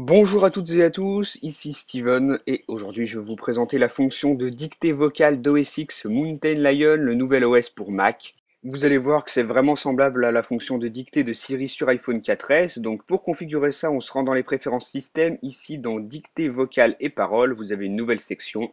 Bonjour à toutes et à tous, ici Steven et aujourd'hui je vais vous présenter la fonction de dictée vocale d'OS X Mountain Lion, le nouvel OS pour Mac. Vous allez voir que c'est vraiment semblable à la fonction de dictée de Siri sur iPhone 4S, donc pour configurer ça on se rend dans les préférences système, ici dans dictée vocale et paroles, vous avez une nouvelle section.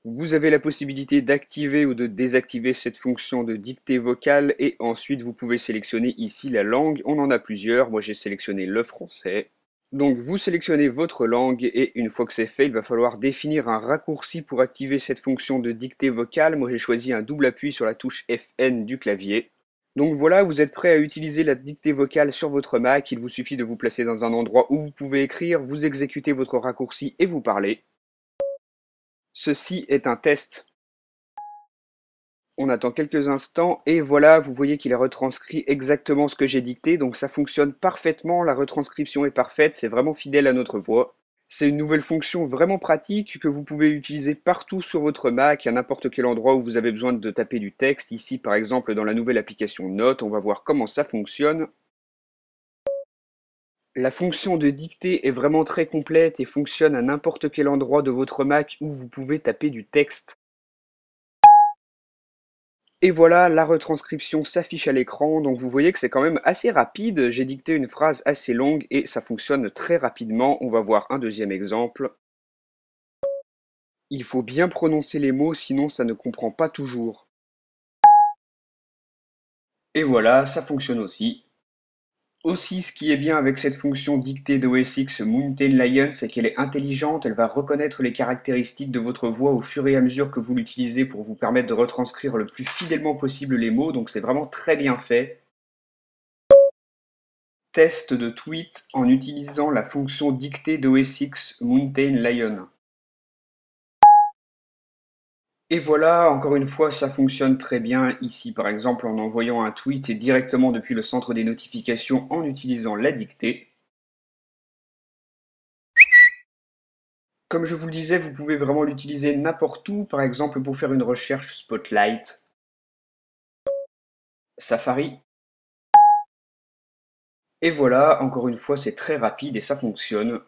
Vous avez la possibilité d'activer ou de désactiver cette fonction de dictée vocale et ensuite vous pouvez sélectionner ici la langue, on en a plusieurs, moi j'ai sélectionné le français. Donc vous sélectionnez votre langue et une fois que c'est fait, il va falloir définir un raccourci pour activer cette fonction de dictée vocale. Moi j'ai choisi un double appui sur la touche FN du clavier. Donc voilà, vous êtes prêt à utiliser la dictée vocale sur votre Mac. Il vous suffit de vous placer dans un endroit où vous pouvez écrire, vous exécutez votre raccourci et vous parlez. Ceci est un test. On attend quelques instants et voilà, vous voyez qu'il a retranscrit exactement ce que j'ai dicté, donc ça fonctionne parfaitement, la retranscription est parfaite, c'est vraiment fidèle à notre voix. C'est une nouvelle fonction vraiment pratique que vous pouvez utiliser partout sur votre Mac, à n'importe quel endroit où vous avez besoin de taper du texte. Ici par exemple dans la nouvelle application Notes, on va voir comment ça fonctionne. La fonction de dictée est vraiment très complète et fonctionne à n'importe quel endroit de votre Mac où vous pouvez taper du texte. Et voilà, la retranscription s'affiche à l'écran, donc vous voyez que c'est quand même assez rapide. J'ai dicté une phrase assez longue et ça fonctionne très rapidement. On va voir un deuxième exemple. Il faut bien prononcer les mots, sinon ça ne comprend pas toujours. Et voilà, ça fonctionne aussi. Aussi, ce qui est bien avec cette fonction dictée d'OS X Mountain Lion, c'est qu'elle est intelligente, elle va reconnaître les caractéristiques de votre voix au fur et à mesure que vous l'utilisez pour vous permettre de retranscrire le plus fidèlement possible les mots, donc c'est vraiment très bien fait. Test de tweet en utilisant la fonction dictée d'OS X Mountain Lion. Et voilà, encore une fois, ça fonctionne très bien ici, par exemple en envoyant un tweet directement depuis le centre des notifications en utilisant la dictée. Comme je vous le disais, vous pouvez vraiment l'utiliser n'importe où, par exemple pour faire une recherche Spotlight, Safari. Et voilà, encore une fois, c'est très rapide et ça fonctionne.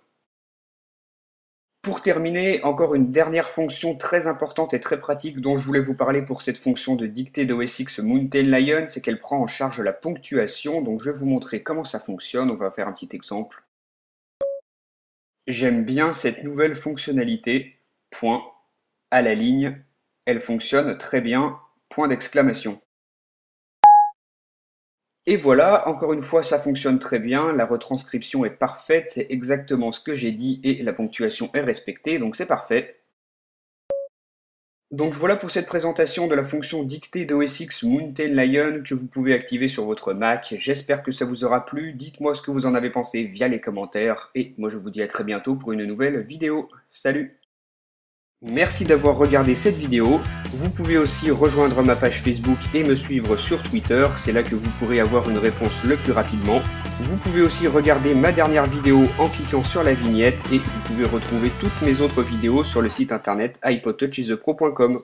Pour terminer, encore une dernière fonction très importante et très pratique dont je voulais vous parler pour cette fonction de dictée d'OS X Mountain Lion, c'est qu'elle prend en charge la ponctuation, donc je vais vous montrer comment ça fonctionne, on va faire un petit exemple. J'aime bien cette nouvelle fonctionnalité, point, à la ligne, elle fonctionne très bien, point d'exclamation. Et voilà, encore une fois, ça fonctionne très bien, la retranscription est parfaite, c'est exactement ce que j'ai dit et la ponctuation est respectée, donc c'est parfait. Donc voilà pour cette présentation de la fonction dictée d'OS X Mountain Lion que vous pouvez activer sur votre Mac. J'espère que ça vous aura plu, dites-moi ce que vous en avez pensé via les commentaires, et moi je vous dis à très bientôt pour une nouvelle vidéo. Salut! Merci d'avoir regardé cette vidéo. Vous pouvez aussi rejoindre ma page Facebook et me suivre sur Twitter, c'est là que vous pourrez avoir une réponse le plus rapidement. Vous pouvez aussi regarder ma dernière vidéo en cliquant sur la vignette et vous pouvez retrouver toutes mes autres vidéos sur le site internet iPodTouchIsThePro.com.